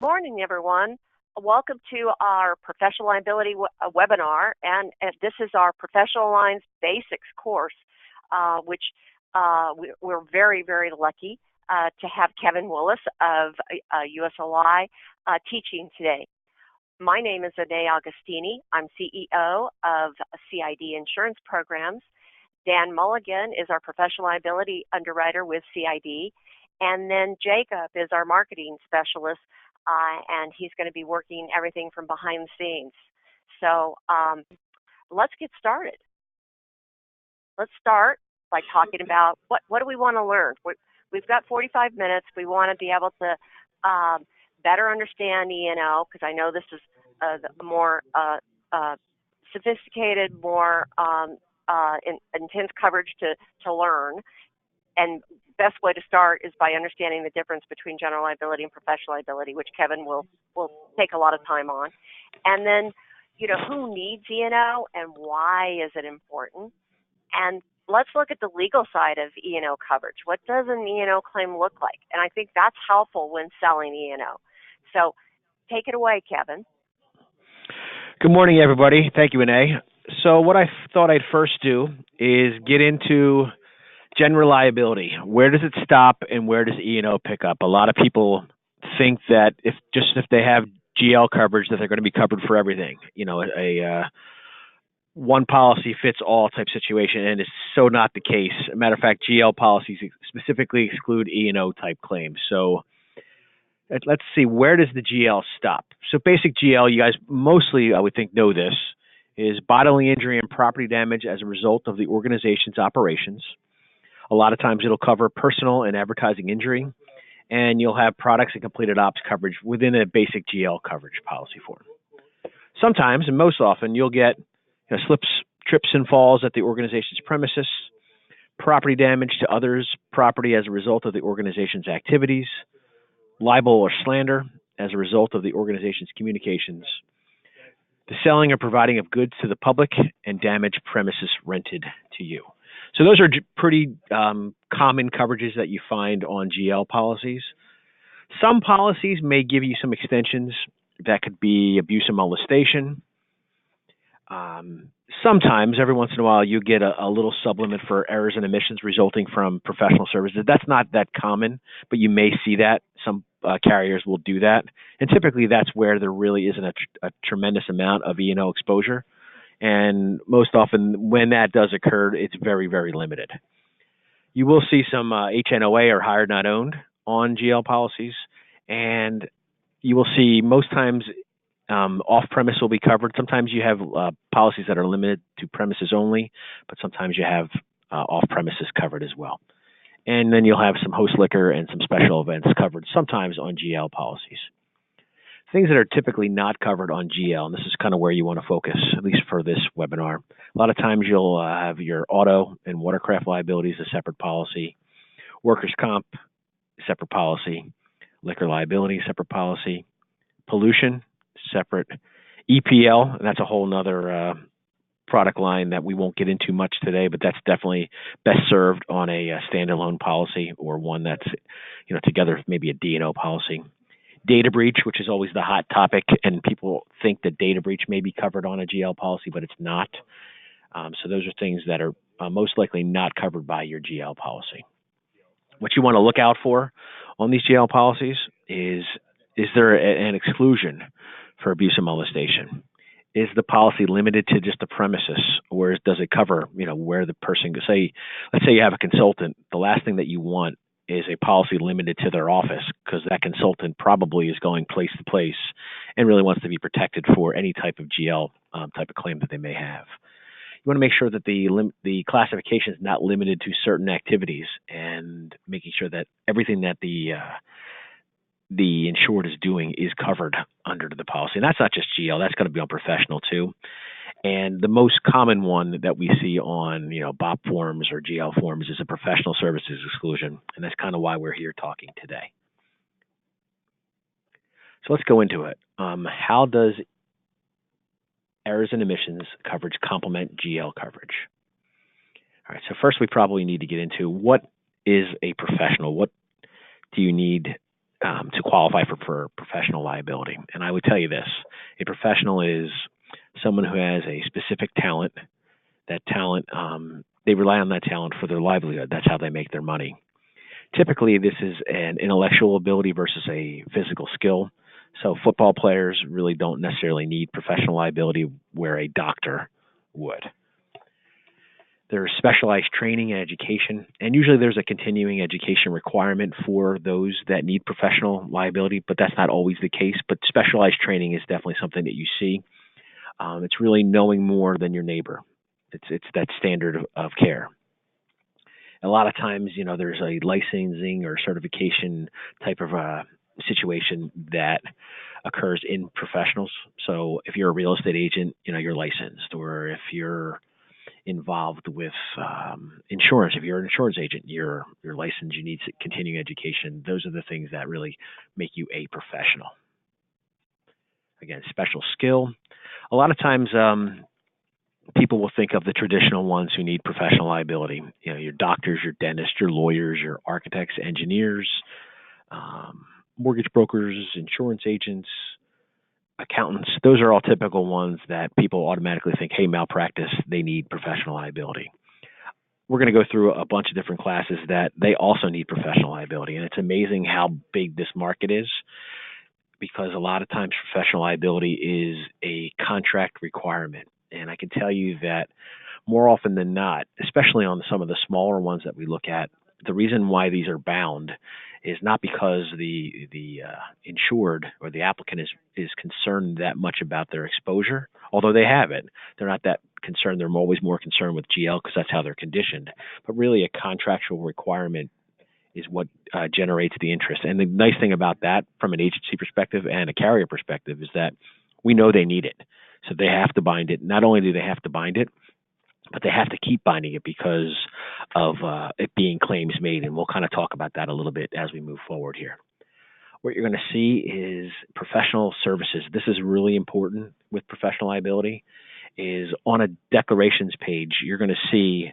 Morning, everyone. Welcome to our professional liability webinar, and this is our Professional Lines Basics course, which we're very, very lucky to have Kevin Willis of USLI teaching today. My name is Anae Augustini. I'm CEO of CID Insurance Programs. Dan Mulligan is our professional liability underwriter with CID, and then Jacob is our marketing specialist. And he's going to be working everything from behind the scenes. So let's get started. Let's start by talking about what do we want to learn. We've got 45 minutes. We want to be able to better understand E&O, because I know this is a more sophisticated, more intense coverage to learn. And best way to start is by understanding the difference between general liability and professional liability, which Kevin will take a lot of time on. And then, who needs E&O and why is it important? And let's look at the legal side of E&O coverage. What does an E&O claim look like? And I think that's helpful when selling E&O. So take it away, Kevin. Good morning, everybody. Thank you, Anae. So what I thought I'd first do is get into general liability. Where does it stop and where does E&O pick up? A lot of people think that if they have GL coverage that they're going to be covered for everything. A one policy fits all type situation, and it's so not the case. As a matter of fact, GL policies specifically exclude E&O type claims. So let's see, where does the GL stop? So basic GL, you guys mostly, I would think, know this, is bodily injury and property damage as a result of the organization's operations. A lot of times it'll cover personal and advertising injury, and you'll have products and completed ops coverage within a basic GL coverage policy form. Sometimes, and most often, you'll get slips, trips, and falls at the organization's premises, property damage to others' property as a result of the organization's activities, libel or slander as a result of the organization's communications, the selling or providing of goods to the public, and damage premises rented to you. So those are pretty common coverages that you find on GL policies. Some policies may give you some extensions. That could be abuse and molestation. Sometimes, every once in a while, you get a little supplement for errors and omissions resulting from professional services. That's not that common, but you may see that. Some carriers will do that. And typically, that's where there really isn't a tremendous amount of E&O exposure. And most often, when that does occur, it's very, very limited. You will see some HNOA or hired not owned on GL policies, and you will see most times off-premise will be covered. Sometimes you have policies that are limited to premises only, but sometimes you have off-premises covered as well. And then you'll have some host liquor and some special events covered sometimes on GL policies. Things that are typically not covered on GL, and this is kind of where you want to focus, at least for this webinar. A lot of times you'll have your auto and watercraft liabilities, a separate policy, workers' comp, separate policy, liquor liability, separate policy, pollution, separate, EPL, and that's a whole nother product line that we won't get into much today, but that's definitely best served on a standalone policy or one that's, together with maybe a D&O policy. Data breach, which is always the hot topic, and people think that data breach may be covered on a GL policy, but it's not. So those are things that are most likely not covered by your GL policy. What you want to look out for on these GL policies is there an exclusion for abuse and molestation? Is the policy limited to just the premises, or does it cover, where the person, let's say you have a consultant, the last thing that you want is a policy limited to their office, because that consultant probably is going place to place and really wants to be protected for any type of GL type of claim that they may have. You want to make sure that the classification is not limited to certain activities, and making sure that everything that the insured is doing is covered under the policy. And that's not just GL, that's going to be on professional too. And the most common one that we see on, BOP forms or GL forms is a professional services exclusion. And that's kind of why we're here talking today. So let's go into it. How does errors and omissions coverage complement GL coverage? All right, so first we probably need to get into what is a professional? What do you need to qualify for professional liability. And I would tell you this: a professional is someone who has a specific talent. That talent, they rely on that talent for their livelihood. That's how they make their money. Typically, this is an intellectual ability versus a physical skill. So football players really don't necessarily need professional liability where a doctor would. There's specialized training and education, and usually there's a continuing education requirement for those that need professional liability, but that's not always the case. But specialized training is definitely something that you see. It's really knowing more than your neighbor. It's that standard of care. A lot of times, there's a licensing or certification type of situation that occurs in professionals. So if you're a real estate agent, you're licensed, or if you're involved with insurance, if you're an insurance agent, you're licensed, you need continuing education. Those are the things that really make you a professional. Again, special skill. A lot of times, people will think of the traditional ones who need professional liability. Your doctors, your dentists, your lawyers, your architects, engineers, mortgage brokers, insurance agents, accountants. Those are all typical ones that people automatically think, hey, malpractice, they need professional liability. We're going to go through a bunch of different classes that they also need professional liability. And it's amazing how big this market is, because a lot of times professional liability is a contract requirement. And I can tell you that more often than not, especially on some of the smaller ones that we look at, the reason why these are bound is not because the insured or the applicant is concerned that much about their exposure, although they have it. They're not that concerned. They're always more concerned with GL because that's how they're conditioned. But really, a contractual requirement is what generates the interest. And the nice thing about that from an agency perspective and a carrier perspective is that we know they need it. So they have to bind it. Not only do they have to bind it, but they have to keep binding it because of it being claims made. And we'll kind of talk about that a little bit as we move forward here. What you're going to see is professional services. This is really important with professional liability, is on a declarations page, you're going to see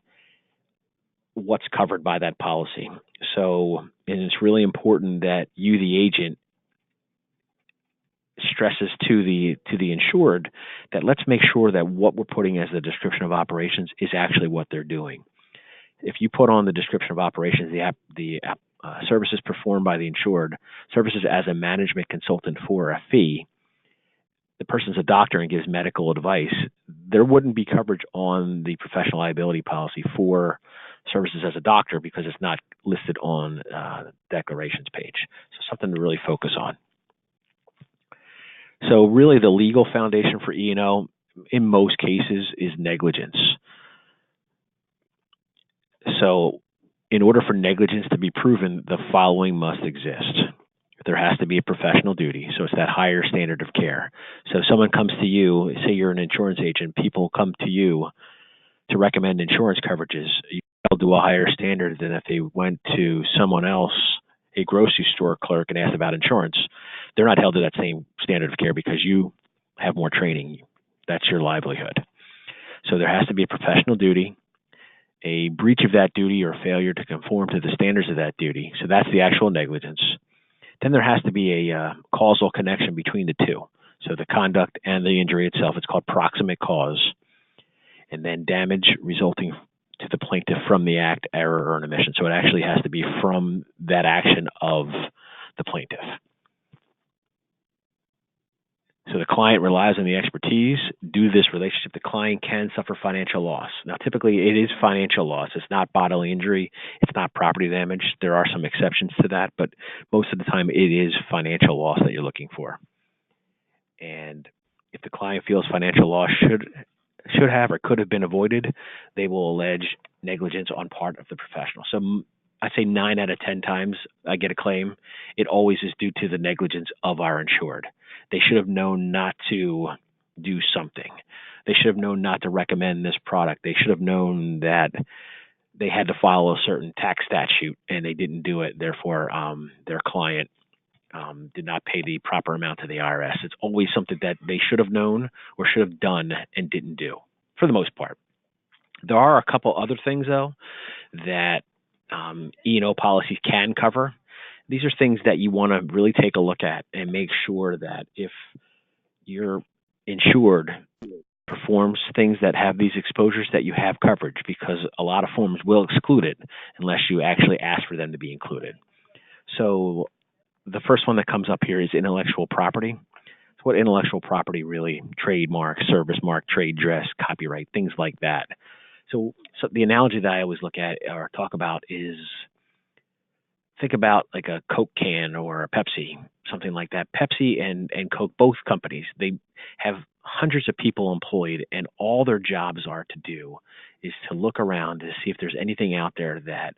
what's covered by that policy. So, and it's really important that you, the agent, stresses to the insured that let's make sure that what we're putting as the description of operations is actually what they're doing. If you put on the description of operations the services performed by the insured, services as a management consultant for a fee, the person's a doctor and gives medical advice, there wouldn't be coverage on the professional liability policy for services as a doctor because it's not listed on the declarations page. So something to really focus on. So really the legal foundation for E&O in most cases is negligence. So in order for negligence to be proven, the following must exist. There has to be a professional duty. So it's that higher standard of care. So if someone comes to you, say you're an insurance agent, people come to you to recommend insurance coverages. You'll do a higher standard than if they went to someone else, a grocery store clerk, and asked about insurance. They're not held to that same standard of care because you have more training. That's your livelihood. So there has to be a professional duty, a breach of that duty or failure to conform to the standards of that duty. So that's the actual negligence. Then there has to be a causal connection between the two. So the conduct and the injury itself, it's called proximate cause. And then damage resulting to the plaintiff from the act, error, or an omission. So it actually has to be from that action of the plaintiff. So the client relies on the expertise. Due to this relationship, the client can suffer financial loss. Now, typically, it is financial loss. It's not bodily injury. It's not property damage. There are some exceptions to that, but most of the time, it is financial loss that you're looking for. And if the client feels financial loss should have or could have been avoided, they will allege negligence on part of the professional. So I say 9 out of 10 times I get a claim, it always is due to the negligence of our insured. They should have known not to do something. They should have known not to recommend this product. They should have known that they had to follow a certain tax statute and they didn't do it. Therefore, their client did not pay the proper amount to the IRS. It's always something that they should have known or should have done and didn't do, for the most part. There are a couple other things, though, that E&O policies can cover. these are things that you want to really take a look at and make sure that if your insured performs things that have these exposures, that you have coverage, because a lot of forms will exclude it unless you actually ask for them to be included. So the first one that comes up here is intellectual property. So what intellectual property really, trademark, service mark, trade dress, copyright, things like that. So the analogy that I always look at or talk about is, think about like a Coke can or a Pepsi, something like that. Pepsi and Coke, both companies, they have hundreds of people employed, and all their jobs are to do is to look around to see if there's anything out there that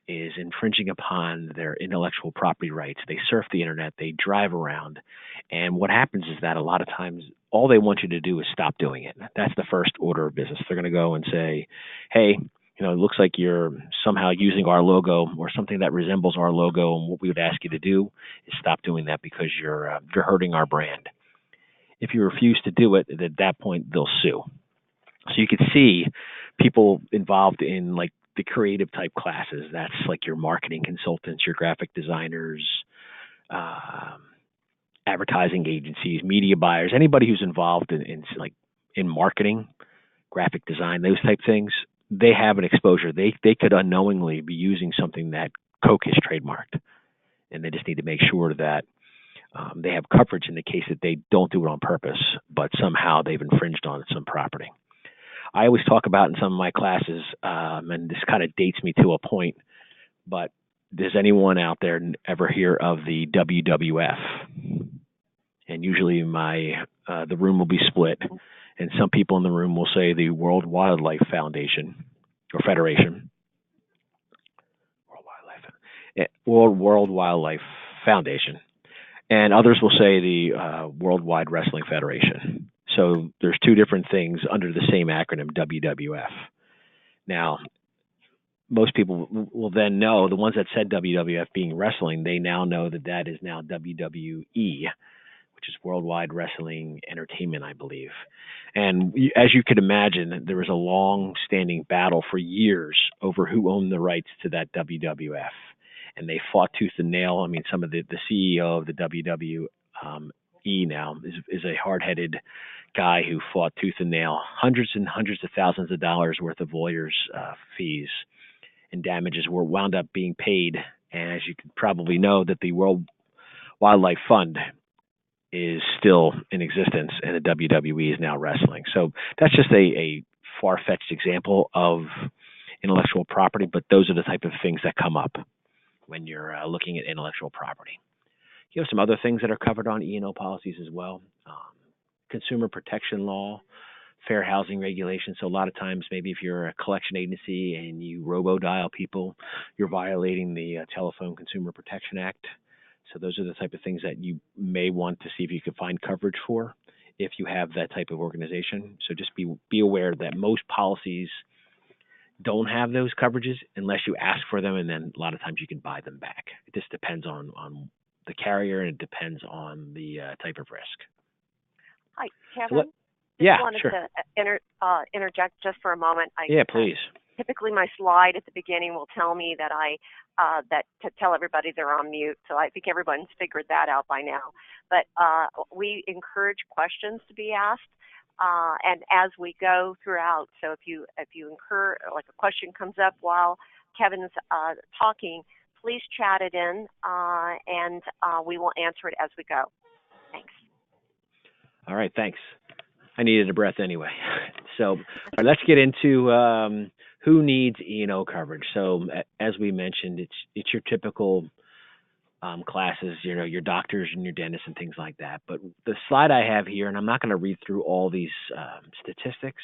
is infringing upon their intellectual property rights. They surf the internet, they drive around, and what happens is that a lot of times all they want you to do is stop doing it. That's the first order of business. They're going to go and say, hey, it looks like you're somehow using our logo or something that resembles our logo, and what we would ask you to do is stop doing that because you're hurting our brand. If you refuse to do it, at that point they'll sue. So you can see people involved in like the creative type classes. That's like your marketing consultants, your graphic designers, advertising agencies, media buyers, anybody who's involved in marketing, graphic design, those type things. They have an exposure. They could unknowingly be using something that Coke has trademarked, and they just need to make sure that they have coverage in the case that they don't do it on purpose, but somehow they've infringed on some property. I always talk about in some of my classes, and this kind of dates me to a point, but does anyone out there ever hear of the WWF? And usually the room will be split, and some people in the room will say the World Wildlife Foundation or Federation. World Wildlife Foundation. And others will say the Worldwide Wrestling Federation. So there's two different things under the same acronym, WWF. Now, most people will then know, the ones that said WWF being wrestling, they now know that that is now WWE, which is Worldwide Wrestling Entertainment, I believe. And as you could imagine, there was a long-standing battle for years over who owned the rights to that WWF. And they fought tooth and nail. I mean, some of the CEO of the WWE now is a hard-headed guy who fought tooth and nail, hundreds and hundreds of thousands of dollars worth of lawyers' fees and damages were wound up being paid. And as you could probably know, that the World Wildlife Fund is still in existence, and the WWE is now wrestling. So that's just a far-fetched example of intellectual property, but those are the type of things that come up when you're looking at intellectual property. You have some other things that are covered on E&O policies as well. Consumer protection law, fair housing regulation. So a lot of times, maybe if you're a collection agency and you robo-dial people, you're violating the Telephone Consumer Protection Act. So those are the type of things that you may want to see if you can find coverage for if you have that type of organization. So just be aware that most policies don't have those coverages unless you ask for them, and then a lot of times you can buy them back. It just depends on the carrier, and it depends on the type of risk. Hi, Kevin. So I wanted to interject just for a moment. Please. Typically, my slide at the beginning will tell me that that to tell everybody they're on mute. So I think everyone's figured that out by now. But we encourage questions to be asked, and as we go throughout. So if you incur, like a question comes up while Kevin's talking, please chat it in, and we will answer it as we go. Thanks. All right, thanks. I needed a breath anyway. So let's get into who needs E&O coverage. So as we mentioned, it's your typical classes, your doctors and your dentists and things like that. But the slide I have here, and I'm not going to read through all these statistics,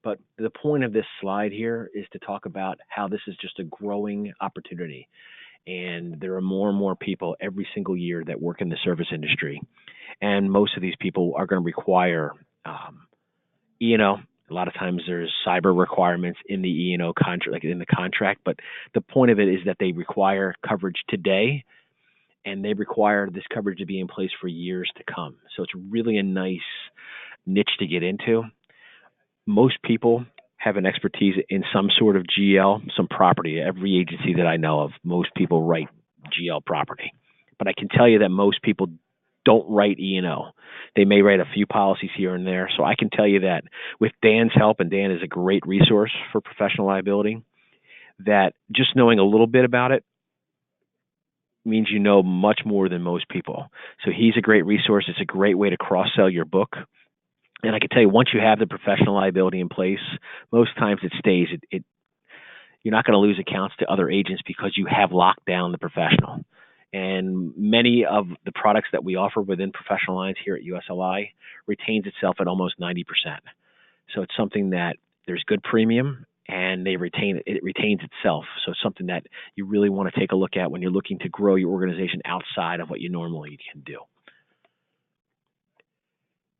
but the point of this slide here is to talk about how this is just a growing opportunity. And there are more and more people every single year that work in the service industry. And most of these people are going to require E&O. A lot of times there's cyber requirements in the E&O contract, like in the contract. But the point of it is that they require coverage today, and they require this coverage to be in place for years to come. So it's really a nice niche to get into. Most people have an expertise in some sort of GL, some property. Every agency that I know of, most people write GL property. But I can tell you that most people don't write E&O. They may write a few policies here and there. So I can tell you that with Dan's help, and Dan is a great resource for professional liability, that just knowing a little bit about it means you know much more than most people. So he's a great resource. It's a great way to cross-sell your book. And I can tell you, once you have the professional liability in place, most times it stays. You're not going to lose accounts to other agents because you have locked down the professional. And many of the products that we offer within professional lines here at USLI retains itself at almost 90%. So it's something that there's good premium, and it retains itself. So it's something that you really want to take a look at when you're looking to grow your organization outside of what you normally can do.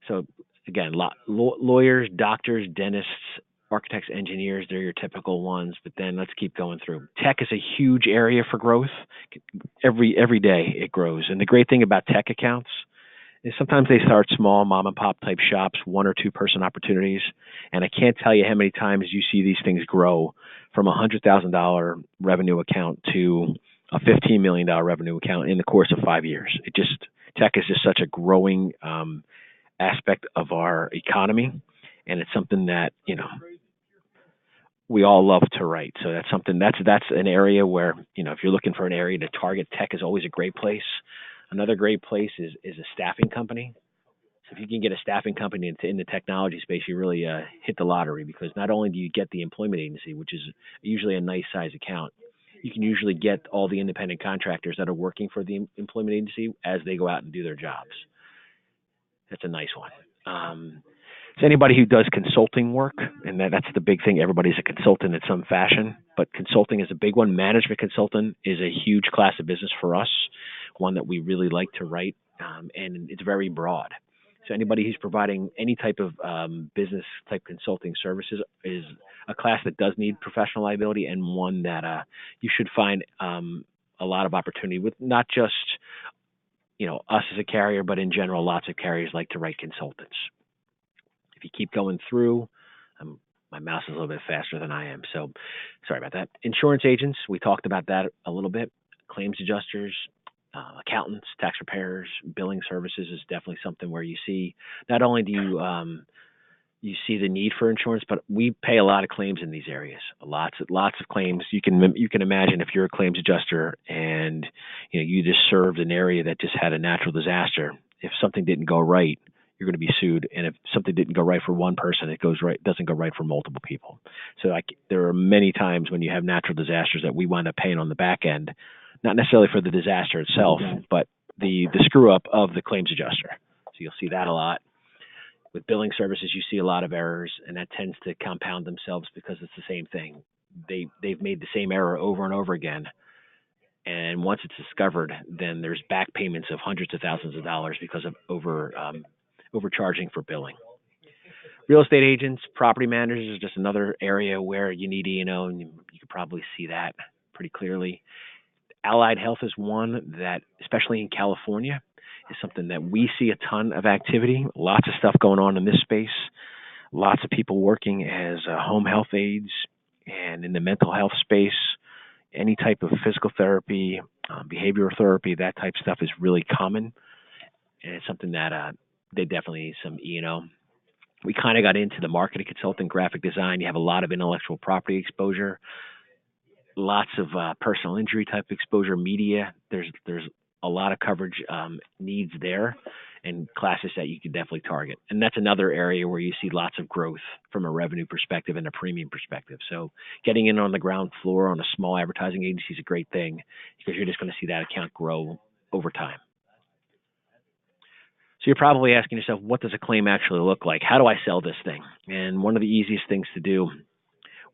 So again, lawyers, doctors, dentists, architects, engineers, they're your typical ones. But then let's keep going through. Tech is a huge area for growth. Every day it grows. And the great thing about tech accounts is sometimes they start small, mom and pop type shops, 1 or 2 person opportunities. And I can't tell you how many times you see these things grow from a $100,000 revenue account to a $15 million revenue account in the course of 5 years. Tech is just such a growing aspect of our economy, and it's something that we all love to write. So that's an area where if you're looking for an area to target, tech is always a great place. Another great place is a staffing company. So if you can get a staffing company in the technology space, you really hit the lottery, because not only do you get the employment agency, which is usually a nice size account, you can usually get all the independent contractors that are working for the employment agency as they go out and do their jobs. That's a nice one. So anybody who does consulting work, and that's the big thing. Everybody's a consultant in some fashion, but consulting is a big one. Management consultant is a huge class of business for us, one that we really like to write, and it's very broad. So anybody who's providing any type of business type consulting services is a class that does need professional liability, and one that you should find a lot of opportunity with, not just us as a carrier, but in general, lots of carriers like to write consultants. If you keep going through, my mouse is a little bit faster than I am, so sorry about that. Insurance agents, we talked about that a little bit. Claims adjusters, accountants, tax preparers, billing services is definitely something where you see, not only do you see the need for insurance, but we pay a lot of claims in these areas. Lots of claims. You can imagine if you're a claims adjuster and you just served an area that just had a natural disaster. If something didn't go right, you're going to be sued. And if something didn't go right for one person, it doesn't go right for multiple people. So there are many times when you have natural disasters that we wind up paying on the back end, not necessarily for the disaster itself, but the screw up of the claims adjuster. So you'll see that a lot. With billing services, you see a lot of errors, and that tends to compound themselves because it's the same thing. They've made the same error over and over again. And once it's discovered, then there's back payments of hundreds of thousands of dollars because of overcharging for billing. Real estate agents, property managers is just another area where you need E&O, and you can probably see that pretty clearly. Allied health is one that, especially in California, is something that we see a ton of activity. Lots of stuff going on in this space. Lots of people working as home health aides, and in the mental health space, any type of physical therapy, behavioral therapy, that type of stuff is really common. And it's something that they definitely need some E&O. We kind of got into the marketing consulting, graphic design. You have a lot of intellectual property exposure, lots of personal injury type exposure, media. There's a lot of coverage needs there, and classes that you can definitely target. And that's another area where you see lots of growth from a revenue perspective and a premium perspective. So getting in on the ground floor on a small advertising agency is a great thing, because you're just going to see that account grow over time. So you're probably asking yourself, what does a claim actually look like? How do I sell this thing? And one of the easiest things to do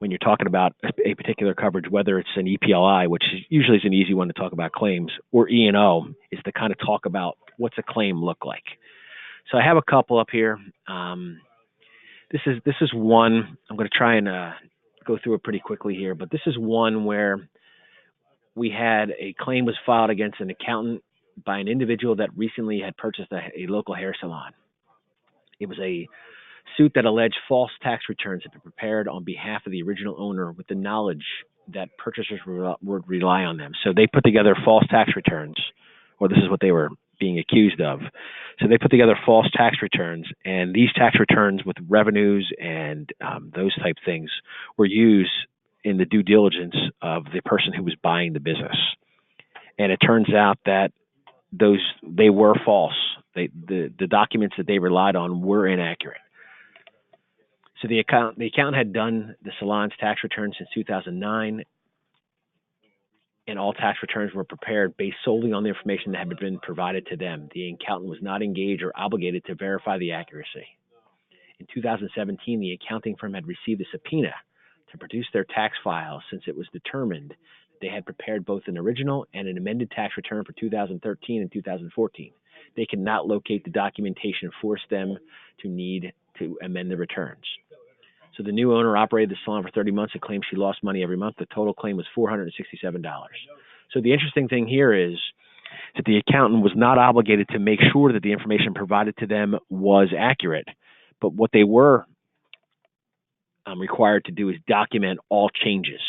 when you're talking about a particular coverage, whether it's an EPLI, which usually is an easy one to talk about claims, or E&O, is to kind of talk about what's a claim look like. So I have a couple up here. This is one. I'm going to try and go through it pretty quickly here, but this is one where we had a claim was filed against an accountant by an individual that recently had purchased a local hair salon. It was a suit that alleged false tax returns had been prepared on behalf of the original owner with the knowledge that purchasers would rely on them. So they put together false tax returns, or this is what they were being accused of. So they put together false tax returns, and these tax returns with revenues and those type things were used in the due diligence of the person who was buying the business. And it turns out that they were false. The documents that they relied on were inaccurate. So the accountant had done the salon's tax return since 2009, and all tax returns were prepared based solely on the information that had been provided to them. The accountant was not engaged or obligated to verify the accuracy. In 2017, the accounting firm had received a subpoena to produce their tax files since it was determined that they had prepared both an original and an amended tax return for 2013 and 2014. They could not locate the documentation, forced them to need to amend the returns. So the new owner operated the salon for 30 months and claimed she lost money every month. The total claim was $467. So the interesting thing here is that the accountant was not obligated to make sure that the information provided to them was accurate, but what they were required to do is document all changes.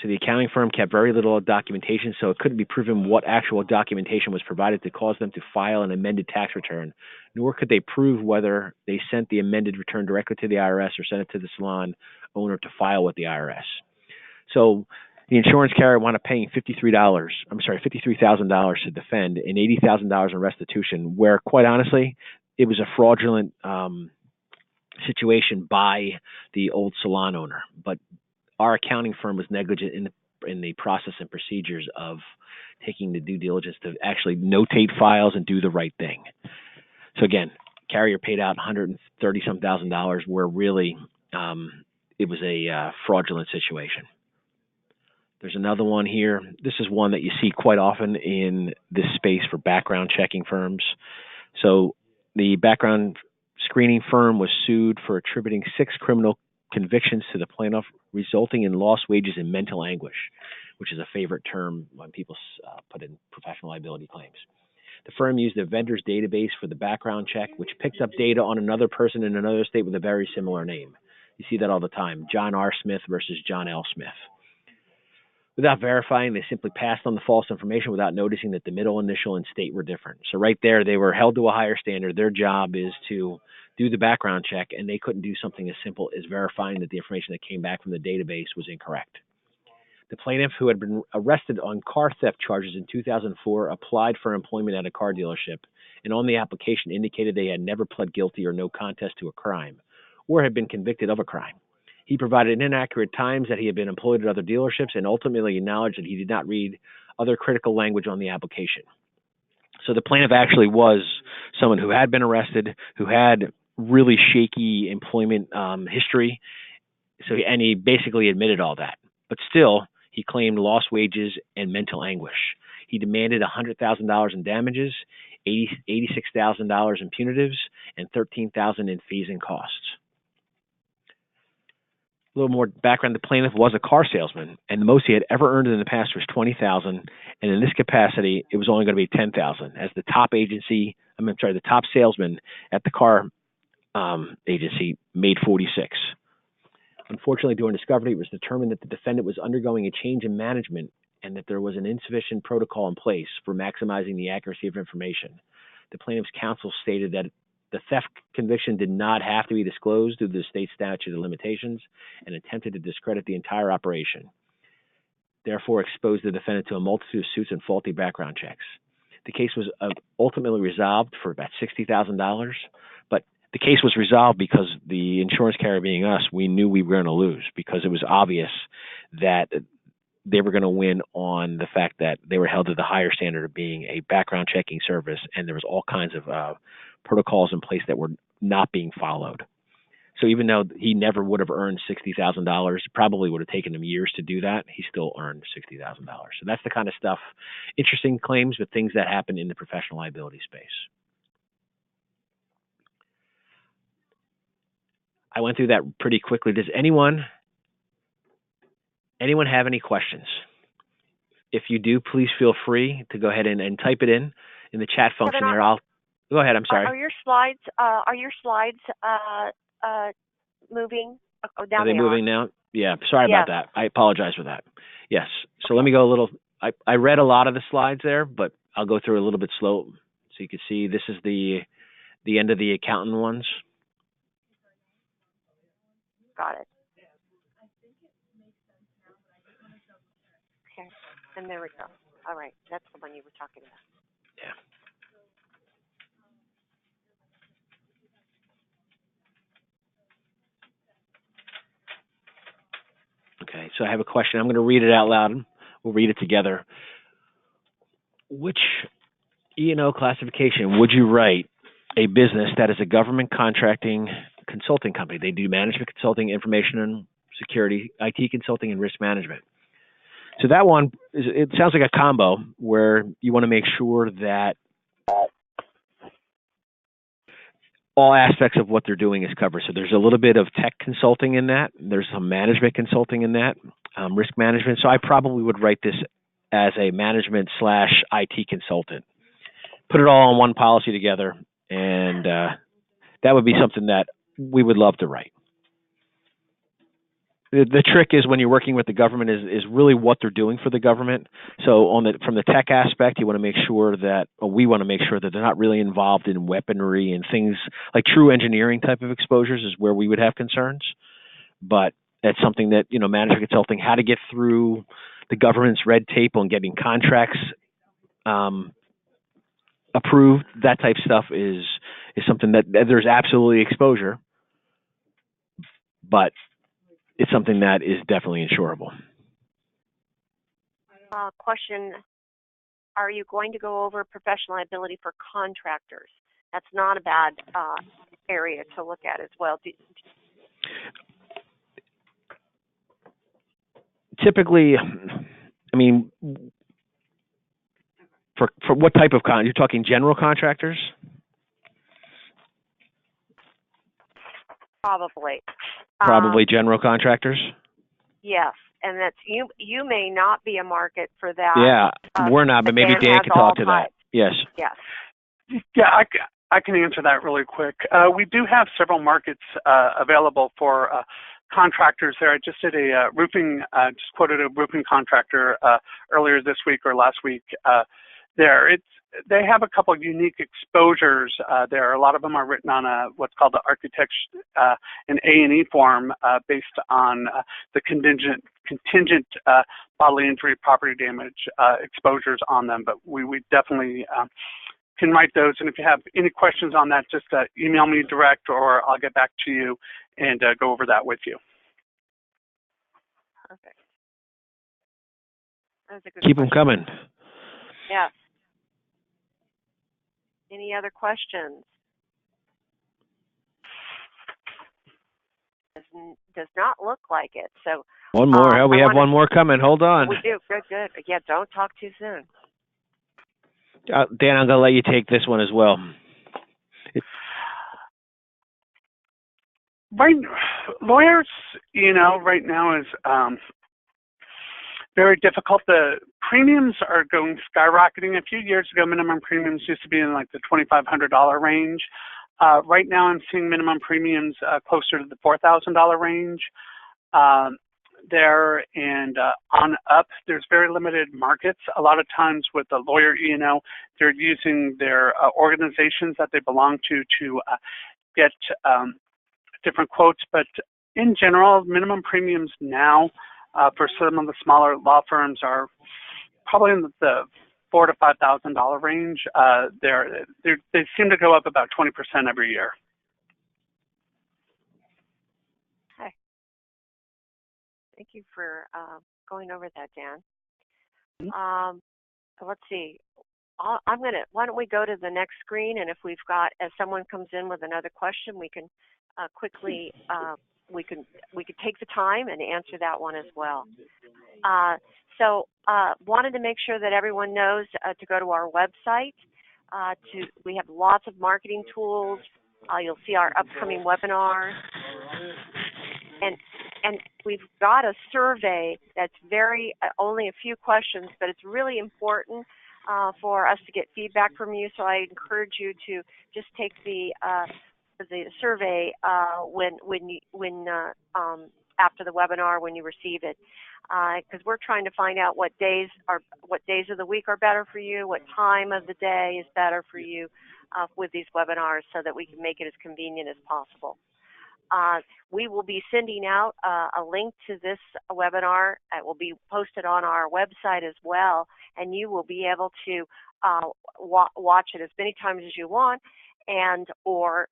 So the accounting firm kept very little documentation, so it couldn't be proven what actual documentation was provided to cause them to file an amended tax return, nor could they prove whether they sent the amended return directly to the IRS or sent it to the salon owner to file with the IRS. So the insurance carrier wound up paying $53,000 to defend and $80,000 in restitution, where quite honestly, it was a fraudulent situation by the old salon owner. But our accounting firm was negligent in the process and procedures of taking the due diligence to actually notate files and do the right thing. So again, carrier paid out $130,000, where really it was a fraudulent situation. There's another one here. This is one that you see quite often in this space for background checking firms. So the background screening firm was sued for attributing 6 criminal convictions to the plaintiff, resulting in lost wages and mental anguish, which is a favorite term when people put in professional liability claims. The firm used a vendor's database for the background check, which picked up data on another person in another state with a very similar name. You see that all the time, John R. Smith versus John L. Smith. Without verifying, they simply passed on the false information without noticing that the middle initial and state were different. So right there, they were held to a higher standard. Their job is to do the background check, and they couldn't do something as simple as verifying that the information that came back from the database was incorrect. The plaintiff, who had been arrested on car theft charges in 2004, applied for employment at a car dealership, and on the application indicated they had never pled guilty or no contest to a crime, or had been convicted of a crime. He provided inaccurate times that he had been employed at other dealerships, and ultimately acknowledged that he did not read other critical language on the application. So the plaintiff actually was someone who had been arrested, who had really shaky employment history, and he basically admitted all that. But still, he claimed lost wages and mental anguish. He demanded $100,000 in damages, $86,000 in punitives, and $13,000 in fees and costs. A little more background: the plaintiff was a car salesman, and the most he had ever earned in the past was $20,000, and in this capacity, it was only going to be $10,000. As the top salesman at the car agency made $46,000. Unfortunately, during discovery, it was determined that the defendant was undergoing a change in management and that there was an insufficient protocol in place for maximizing the accuracy of information. The plaintiff's counsel stated that the theft conviction did not have to be disclosed due to the state statute of limitations and attempted to discredit the entire operation, therefore exposed the defendant to a multitude of suits and faulty background checks. The case was ultimately resolved for about $60,000, but the case was resolved because the insurance carrier, being us, we knew we were going to lose, because it was obvious that they were going to win on the fact that they were held to the higher standard of being a background checking service, and there was all kinds of protocols in place that were not being followed. So even though he never would have earned $60,000, probably would have taken him years to do that, he still earned $60,000. So that's the kind of stuff, interesting claims, but things that happen in the professional liability space. I went through that pretty quickly. Does anyone have any questions? If you do, please feel free to go ahead and type it in the chat function there. I'll go ahead. I'm sorry. Are your slides moving? Oh, Are down they they moving now? Yeah, sorry about Yes. that. I apologize for that. Yes. So let Okay. me go a little, I read a lot of the slides there, but I'll go through a little bit slow. So you can see this is the end of the accountant ones. Got it. Okay. And there we go. All right. That's the one you were talking about. Yeah. Okay, so I have a question. I'm going to read it out loud. We'll read it together. Which E&O classification would you write a business that is a government contracting consulting company? They do management consulting, information and security, IT consulting, and risk management. So that one, it sounds like a combo where you want to make sure that all aspects of what they're doing is covered. So there's a little bit of tech consulting in that. There's some management consulting in that, risk management. So I probably would write this as a management / IT consultant. Put it all in one policy together, and that would be something that we would love to write. The trick is when you're working with the government is really what they're doing for the government. So from the tech aspect, you want to make sure that, or we want to make sure that they're not really involved in weaponry and things like true engineering type of exposures is where we would have concerns. But that's something that, management consulting, how to get through the government's red tape on getting contracts approved, that type of stuff is something that there's absolutely exposure, but it's something that is definitely insurable. Question, are you going to go over professional liability for contractors? That's not a bad area to look at as well. Typically, I mean, for what type of you're talking general contractors? Probably. Probably general contractors? Yes, and that's you may not be a market for that. Yeah, we're not, but maybe Dan can talk to that. Yes. Yes. Yeah, I can answer that really quick. We do have several markets available for contractors there. I just did a roofing, just quoted a roofing contractor earlier this week or last week there. They have a couple of unique exposures there. A lot of them are written on what's called the architect an A&E form based on the contingent bodily injury, property damage exposures on them. But we definitely can write those. And if you have any questions on that, just email me direct, or I'll get back to you and go over that with you. Perfect. That's a good Keep question. them coming. Yes. Any other questions? Does not look like it. So one more. We have one more coming. Hold on. We do. Good. Yeah, don't talk too soon. Dan, I'm going to let you take this one as well. Right, lawyers, right now is very difficult. The premiums are going skyrocketing. A few years ago, minimum premiums used to be in like the $2,500 range. Right now, I'm seeing minimum premiums closer to the $4,000 range there, and on up. There's very limited markets. A lot of times with a lawyer, they're using their organizations that they belong to get different quotes. But in general, minimum premiums now for some of the smaller law firms are probably in the $4,000 to $5,000 range. They seem to go up about 20% every year. Okay. Thank you for going over that, Dan. So let's see. Why don't we go to the next screen, and if we've got, as someone comes in with another question, we can quickly we could take the time and answer that one as well. So wanted to make sure that everyone knows to go to our website. We have lots of marketing tools. You'll see our upcoming webinars, and we've got a survey that's very only a few questions, but it's really important for us to get feedback from you. So I encourage you to just take the survey after the webinar when you receive it, because we're trying to find out what days of the week are better for you, what time of the day is better for you with these webinars, so that we can make it as convenient as possible. We will be sending out a link to this webinar. It will be posted on our website as well, and you will be able to watch it as many times as you want, or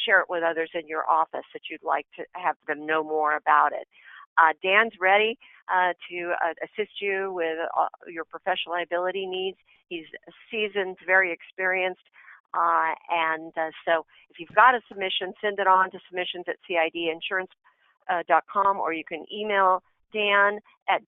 share it with others in your office that you'd like to have them know more about it. Dan's ready to assist you with your professional liability needs. He's seasoned, very experienced, so if you've got a submission, send it on to submissions@CIDinsurance.com, or you can email Dan at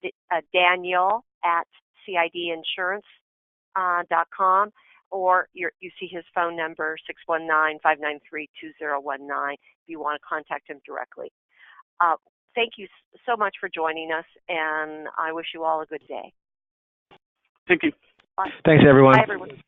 Daniel@CIDinsurance.com, or you see his phone number, 619-593-2019, if you want to contact him directly. Thank you so much for joining us, and I wish you all a good day. Thank you. Bye. Thanks, everyone. Bye, everyone.